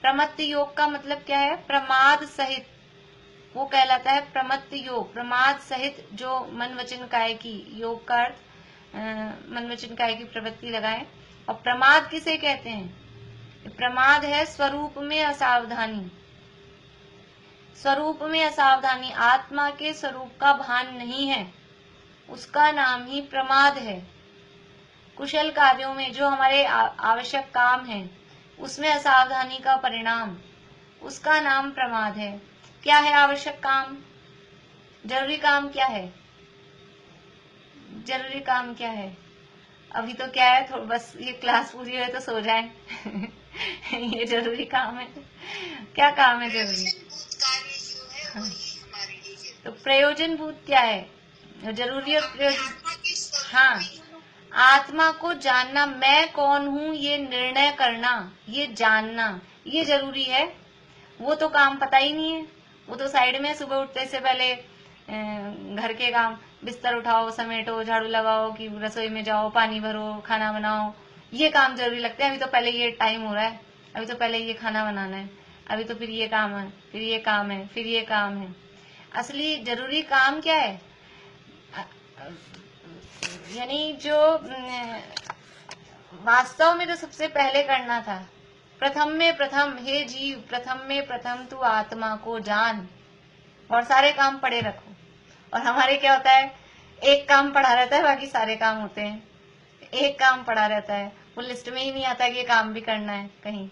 प्रमत्त योग का मतलब क्या है? प्रमाद सहित, वो कहलाता है प्रमत्त योग। प्रमाद सहित जो मन वचन काय की, योग का अर्थ मन वचन काय की प्रवृत्ति लगाएं। और प्रमाद किसे कहते हैं? प्रमाद है स्वरूप में असावधानी। स्वरूप में असावधानी, आत्मा के स्वरूप का भान नहीं है, उसका नाम ही प्रमाद है। कुशल कार्यों में जो हमारे आवश्यक काम है उसमें असावधानी का परिणाम, उसका नाम प्रमाद है। क्या है आवश्यक काम? जरूरी काम क्या है? जरूरी काम क्या है? अभी तो क्या है, थोड़ा बस ये क्लास पूरी हो तो सो जाएं। ये जरूरी काम है। क्या काम है जरूरी? कार्य जो है वही हमारे लिए तो प्रयोजन भूत क्या है? जरूरी और प्रयोजन, आत्मा के स्वरूप हाँ, में आत्मा को जानना, मैं कौन हूँ ये निर्णय करना, ये जानना, ये जरूरी है। वो तो काम पता ही नहीं है, वो तो साइड में। सुबह उठने से पहले घर के काम, बिस्तर उठाओ, समेटो, झाड़ू लगाओ, कि रसोई में जाओ, पानी भरो, खाना बनाओ, ये काम जरूरी लगते हैं। अभी तो पहले ये टाइम हो रहा है, अभी तो पहले ये खाना बनाना है, अभी तो फिर ये काम है, फिर ये काम है, फिर ये काम है। असली जरूरी काम क्या है? यानी जो वास्तव में तो सबसे पहले करना था, प्रथम में प्रथम, हे जीव प्रथम में प्रथम तू आत्मा को जान, और सारे काम पड़े रखो। और हमारे क्या होता है, एक काम पड़ा रहता है, बाकी सारे काम होते हैं। एक काम पड़ा रहता है, वो लिस्ट में ही नहीं आता कि ये काम भी करना है कहीं।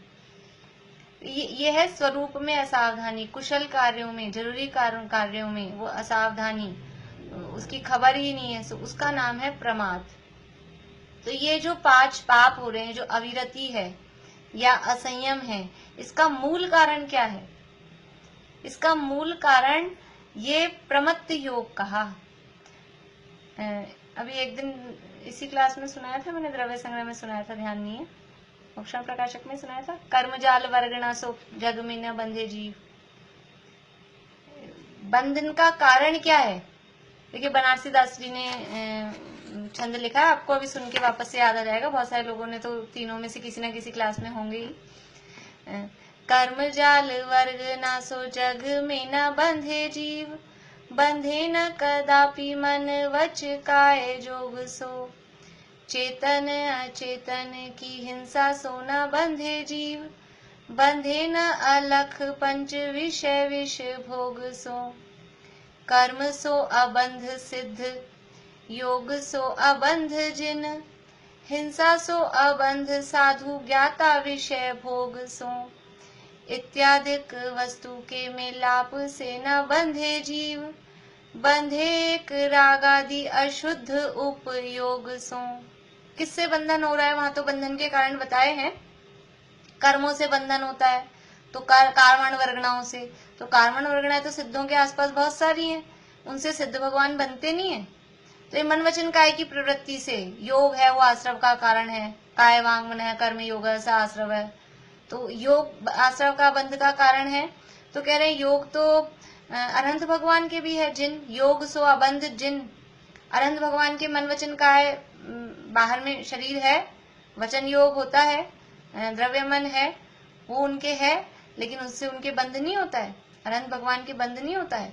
ये है स्वरूप में असावधानी। कुशल कार्यों में, जरूरी कार्यों में वो असावधानी, उसकी खबर ही नहीं है, सो उसका नाम है प्रमाद। तो ये जो 5 पाप हो रहे हैं, जो अविरति है या असंयम है, इसका मूल कारण क्या है? इसका मूल कारण ये प्रमत्त योग कहा। अभी एक दिन इसी क्लास में सुनाया था मैंने, द्रव्य संग्रह में सुनाया था, ध्यान नहीं है, मोक्षण प्रकाशक में सुनाया था। कर्मजाल वर्गणा सो जग में न बंधे जीव। बंधन का कारण क्या है? देखिए बनारसी दास जी ने छंद लिखा है, आपको अभी सुन के वापस से याद आ जाएगा। बहुत सारे लोगों ने तो तीनों में से किसी न किसी क्लास में होंगे ही। कर्म जाल वर्ग ना सो जग में न बंधे जीव, बंधे न कदापि मन वच काय जोग सो, चेतन अचेतन की हिंसा सो न बंधे जीव, बंधे न अलख पंच विषय विष भोग सो, कर्म सो अबंध सिद्ध, योग सो अबंध जिन, हिंसा सो अबंध साधु ज्ञाता विषय भोग सो, इत्यादिक वस्तु के मेलाप से न बंधे जीव, बंधे एक रागादि अशुद्ध उपयोग सो। किससे बंधन हो रहा है? वहां तो बंधन के कारण बताए हैं। कर्मों से बंधन होता है, तो कार्मण वर्गणाओं से, तो कार्मण वर्गणाएं तो सिद्धों के आसपास बहुत सारी हैं, उनसे सिद्ध भगवान बनते नहीं है। तो ये मन वचन काय की प्रवृत्ति से योग है वो आश्रव का कारण है, काय वांग मन कर्म योग ऐसा आश्रव है, तो योग आश्रव का बंध का कारण है। तो कह रहे हैं योग तो अनंत भगवान के भी है, जिन योग सो अबंध जिन, अनंत भगवान के मन वचन काय बाहर में शरीर है, वचन योग होता है, द्रव्य मन है वो उनके है, लेकिन उससे उनके बंध नहीं होता है, अनंत भगवान के बंध नहीं होता है।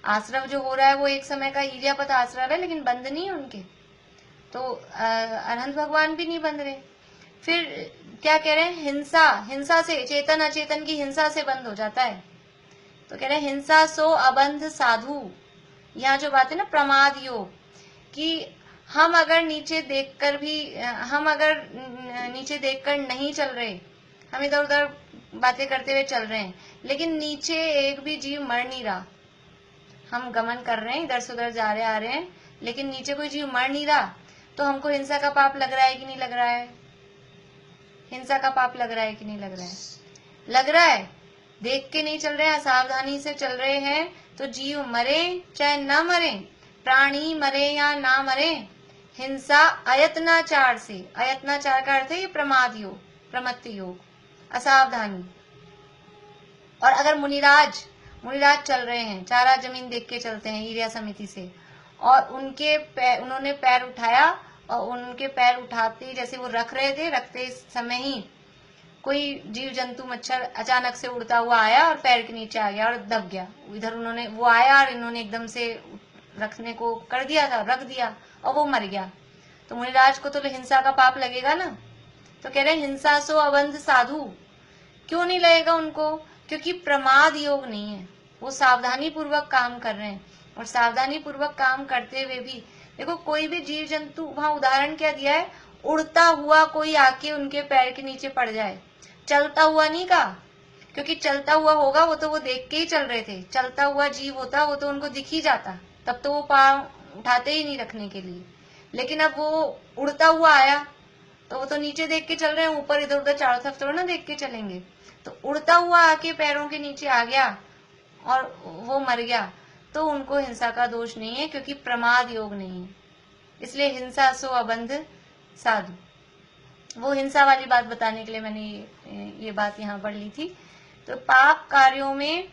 आश्रव जो हो रहा है वो एक समय का ईर्यापत आश्रव है, लेकिन बंध नहीं है उनके, तो अनंत भगवान भी नहीं बंध रहे। फिर क्या कह रहे हैं, हिंसा, हिंसा से चेतन अचेतन की हिंसा से बंद हो जाता है। तो कह रहे हैं हिंसा सो अबंध साधु, यहाँ जो बात है ना प्रमाद योग, कि हम अगर नीचे देखकर नहीं चल रहे, हम इधर उधर बातें करते हुए चल रहे हैं, लेकिन नीचे एक भी जीव मर नहीं रहा, हम गमन कर रहे हैं, इधर से उधर जा रहे आ रहे हैं, लेकिन नीचे कोई जीव मर नहीं रहा, तो हमको हिंसा का पाप लग रहा है कि नहीं लग रहा है? हिंसा का पाप लग रहा है कि नहीं लग रहा है? लग रहा है। देख के नहीं चल रहे हैं, सावधानी से चल रहे हैं, तो जीव मरे चाहे ना मरे, प्राणी मरे या ना मरे, हिंसा अयत्नाचार से, अयत्नाचार का अर्थ है ये प्रमाद योग, प्रमत्त योग, असावधानी। और अगर मुनिराज चल रहे हैं, चारा जमीन देख के चलते हैं ईर्या समिति से, और उन्होंने पैर उठाया, और उनके पैर उठाते जैसे वो रख रहे थे, रखते समय ही कोई जीव जंतु मच्छर अचानक से उड़ता हुआ आया और पैर के नीचे आ गया और दब गया, इधर उन्होंने वो आया और इन्होंने एकदम से रखने को कर दिया था, रख दिया और वो मर गया, तो मुनिराज को तो हिंसा का पाप लगेगा ना। तो कह रहे हैं हिंसा सो अबंध साधु, क्यों नहीं लगेगा उनको? क्योंकि प्रमाद योग नहीं है, वो सावधानी पूर्वक काम कर रहे हैं, और सावधानी पूर्वक काम करते हुए भी देखो कोई भी जीव जंतु, वहां उदाहरण क्या दिया है, उड़ता हुआ कोई आके उनके पैर के नीचे पड़ जाए, चलता हुआ नहीं कहा, क्योंकि चलता हुआ होगा वो तो वो देख के ही चल रहे थे, चलता हुआ जीव होता वो तो उनको दिख ही जाता, तब तो वो पाँव उठाते ही नहीं रखने के लिए, लेकिन अब वो उड़ता हुआ आया तो वो तो नीचे देख के चल रहे हैं, ऊपर इधर उधर चारों तरफ थोड़ा ना देख के चलेंगे, तो उड़ता हुआ आके पैरों के नीचे आ गया और वो मर गया, तो उनको हिंसा का दोष नहीं है, क्योंकि प्रमाद योग नहीं है। इसलिए हिंसा सो अबंध साधु, वो हिंसा वाली बात बताने के लिए मैंने ये बात यहाँ पढ़ ली थी। तो पाप कार्यों में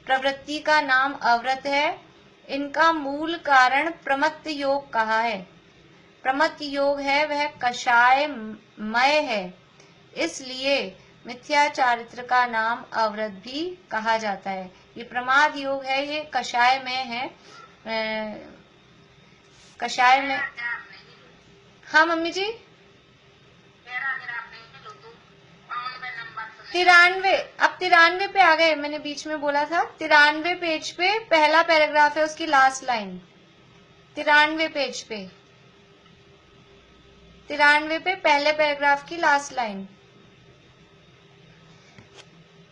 प्रवृत्ति का नाम अव्रत है, इनका मूल कारण प्रमत्त योग कहा है। प्रमत्त योग है वह कषायमय है, इसलिए मिथ्या चारित्र का नाम अव्रत भी कहा जाता है। ये प्रमाद योग है, ये कषायमय है, कषायमय। हाँ मम्मी जी, 93, अब 93 पे आ गए, मैंने बीच में बोला था 93 पेज पे पहला पैराग्राफ है, उसकी लास्ट लाइन, 93 पेज पे, 93 पे पहले पैराग्राफ की लास्ट लाइन,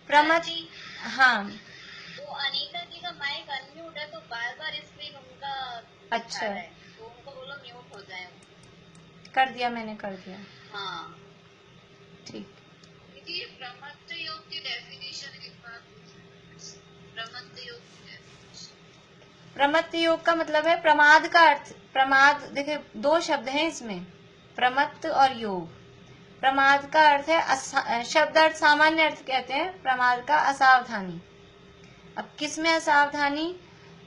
प्रमत। हाँ वो अनीता जी का माइक अनम्यूट है, तो बार बार स्क्रीन उनका अच्छा है, तो उनको बोलो म्यूट हो जाए। कर दिया मैंने, कर दिया। हाँ ठीक। ये प्रमत्त योग की डेफिनेशन एक बार, प्रमत्त योग, प्रमत्त योग का मतलब है प्रमाद का अर्थ, प्रमाद देखिए दो शब्द हैं इसमें, प्रमत्त और योग। प्रमाद का अर्थ है शब्द अर्थ सामान्य अर्थ कहते हैं, प्रमाद का असावधानी। अब किस में असावधानी,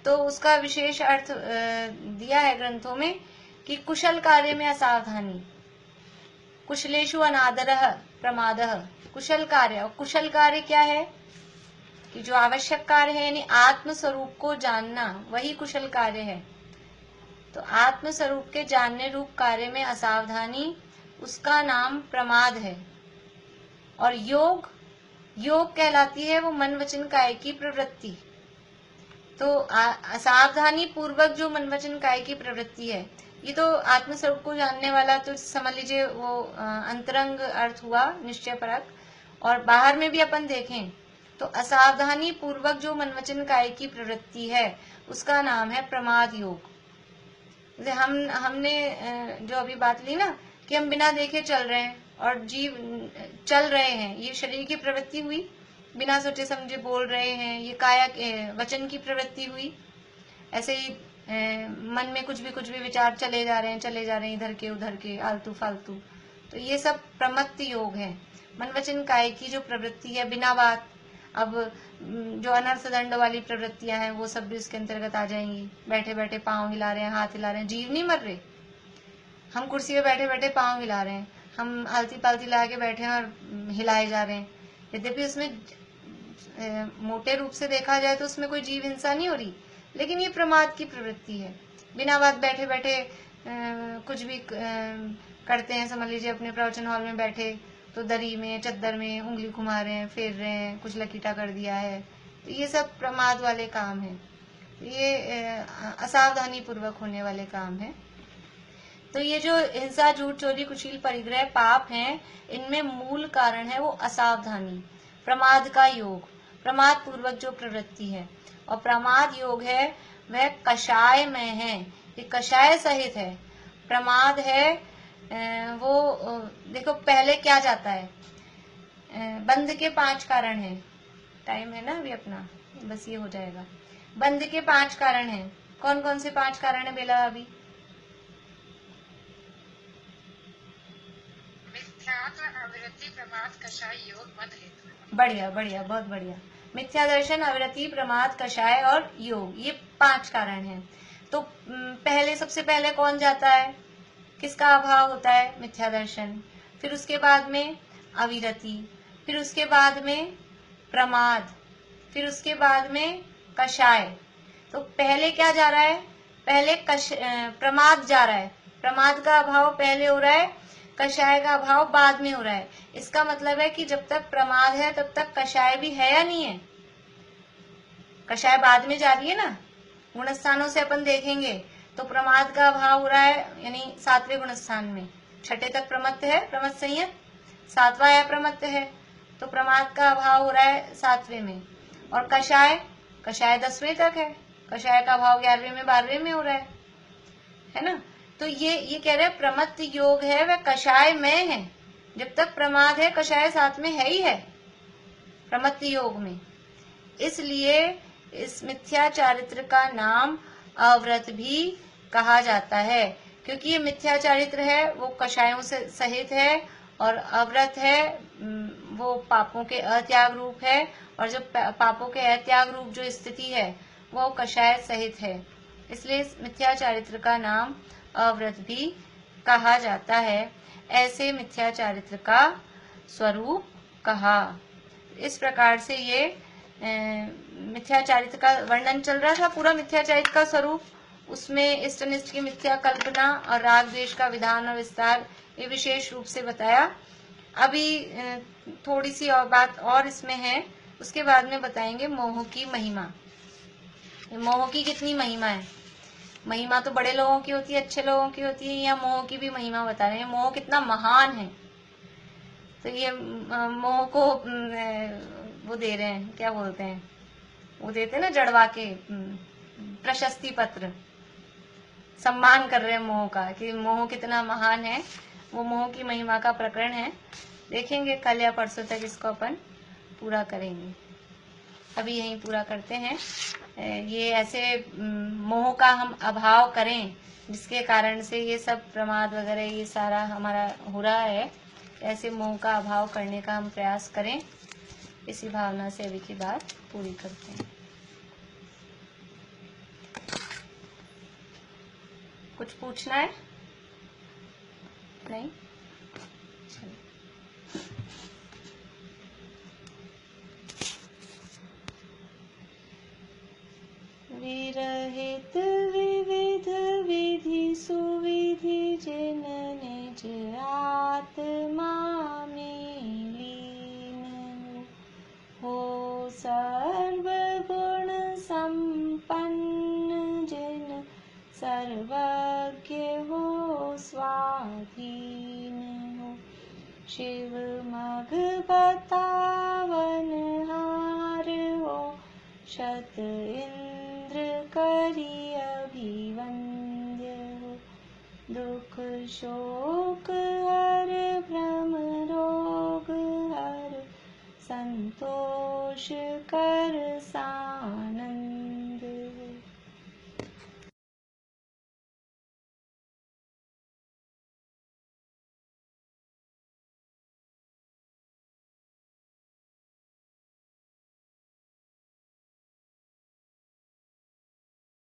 तो उसका विशेष अर्थ दिया है ग्रंथों में कि कुशल कार्य में असावधानी, कुशलेषु अनादरः प्रमादः, कुशल कार्य। और कुशल कार्य क्या है कि जो आवश्यक कार्य है, यानी आत्म स्वरूप को जानना, वही कुशल कार्य है। तो आत्म स्वरूप के जानने रूप कार्य में असावधानी, उसका नाम प्रमाद है। और योग कहलाती है वो मन वचन काय की प्रवृत्ति। तो असावधानी पूर्वक जो मन वचन काय की प्रवृत्ति है, ये तो आत्म स्वरूप को जानने वाला, तो समझ लीजिए वो अंतरंग अर्थ हुआ निश्चय परक। और बाहर में भी अपन देखें तो असावधानी पूर्वक जो मन वचन काय की प्रवृत्ति है, उसका नाम है प्रमाद योग। हमने जो अभी बात ली ना कि हम बिना देखे चल रहे हैं और जीव चल रहे हैं, ये शरीर की प्रवृत्ति हुई, बिना सोचे समझे बोल रहे हैं, ये काया वचन की प्रवृत्ति हुई। ऐसे ही मन में कुछ भी विचार चले जा रहे हैं इधर के उधर के, आलतू फालतू, तो ये सब प्रमत्त योग है। मन वचन काय की जो प्रवृत्ति है बिना बात, अब जो अनर्थ दंड वाली प्रवृत्तियां हैं वो सब भी इसके अंतर्गत आ जाएंगी। बैठे बैठे पांव हिला रहे हैं, हाथ हिला रहे हैं, जीव नहीं मर रहे। हम कुर्सी पे बैठे बैठे पांव हिला रहे हैं, हम आलती पालती ला के बैठे हैं और हिलाए जा रहे हैं। यद्यपि उसमें मोटे रूप से देखा जाए तो उसमें कोई जीव हिंसा नहीं हो रही, लेकिन ये प्रमाद की प्रवृत्ति है। बिना बात बैठे बैठे कुछ भी करते हैं। समझ लीजिए अपने प्रवचन हॉल में बैठे तो दरी में चद्दर में उंगली घुमा रहे हैं, फेर रहे हैं, कुछ लकीटा कर दिया है, तो ये सब प्रमाद वाले काम है। ये असावधानी पूर्वक होने वाले काम है। तो ये जो हिंसा, झूठ, चोरी, कुशील, परिग्रह पाप हैं, इनमें मूल कारण है वो असावधानी, प्रमाद का योग, प्रमाद पूर्वक जो प्रवृत्ति है। और प्रमाद योग है वह कषाय में है, ये कषाय सहित है। प्रमाद है वो देखो पहले क्या जाता है, बंध के 5 कारण है। टाइम है ना अभी अपना, बस ये हो जाएगा। बंध के 5 कारण है। कौन कौन से 5 कारण है बेला अभी? मिथ्यात्व, अविरति, प्रमाद, कषाय, योग, मद हेतु। बढ़िया बढ़िया, बहुत बढ़िया। मिथ्या दर्शन, अविरति, प्रमाद, कषाय और योग, ये 5 कारण हैं। तो पहले सबसे पहले कौन जाता है, किसका अभाव होता है? मिथ्या दर्शन। फिर उसके बाद में अविरति, फिर उसके बाद में प्रमाद, फिर उसके बाद में कषाय। तो पहले क्या जा रहा है? पहले प्रमाद जा रहा है। प्रमाद का अभाव पहले हो रहा है, कषाय का अभाव बाद में हो रहा है। इसका मतलब है कि जब तक प्रमाद है तब तक कषाय भी है या नहीं है? कषाय बाद में जा रही है ना। गुणस्थानों से अपन देखेंगे तो प्रमाद का अभाव हो रहा है, यानी 7वें गुणस्थान में। 6ठे तक प्रमत्त है, प्रमत्त संयत, 7वां अप्रमत्त है, तो प्रमाद का अभाव हो रहा है 7वें में। और कषाय 10वें तक है, कषाय का अभाव 11वें में 12वें में हो रहा है ना। तो ये कह रहे हैं प्रमत्त योग है वह कषाय में है। जब तक प्रमाद है कषाय साथ में है ही है प्रमत्त योग में। इसलिए इस मिथ्या चारित्र का नाम अव्रत भी कहा जाता है, क्योंकि ये मिथ्या चारित्र है वो कषायों से सहित है, और अव्रत है वो पापों के अत्याग रूप है, और जो पापों के अत्याग रूप जो स्थिति है वो कषाय सहित है। इसलिए इस मिथ्या चारित्र का नाम अव्रत भी कहा जाता है। ऐसे मिथ्या चारित्र का स्वरूप कहा। इस प्रकार से ये मिथ्या चारित्र का वर्णन चल रहा था, पूरा मिथ्या चारित्र का स्वरूप, उसमें इष्ट अनिष्ट की मिथ्या कल्पना और राग द्वेष का विधान और विस्तार ये विशेष रूप से बताया। अभी थोड़ी सी और बात और इसमें है, उसके बाद में बताएंगे मोह की महिमा। मोह की कितनी महिमा है? महिमा तो बड़े लोगों की होती है, अच्छे लोगों की होती है, या मोह की भी महिमा बता रहे हैं। मोह कितना महान है। तो ये मोह को वो दे रहे हैं, क्या बोलते हैं, वो देते हैं ना जड़वा के प्रशस्ति पत्र, सम्मान कर रहे हैं मोह का, कि मोह कितना महान है। वो मोह की महिमा का प्रकरण है, देखेंगे कल या परसों तक इसको अपन पूरा करेंगे। अभी यहीं पूरा करते हैं। ये ऐसे मोह का हम अभाव करें जिसके कारण से ये सब प्रमाद वगैरह ये सारा हमारा हो रहा है, ऐसे मोह का अभाव करने का हम प्रयास करें। इसी भावना से अभी की बात पूरी करते हैं। कुछ पूछना है? नहीं? विरहित विविध विधि सुविधि जिन निज आत्मा में लीन हो, सर्वगुण संपन्न जिन सर्वज्ञ हो स्वाधीन हो, शिव मग बतावन हार हो, शत इंद्र करी अभिवंद्य हो, दुख शोक हर भ्रम रोग हर, संतोष कर सानंद।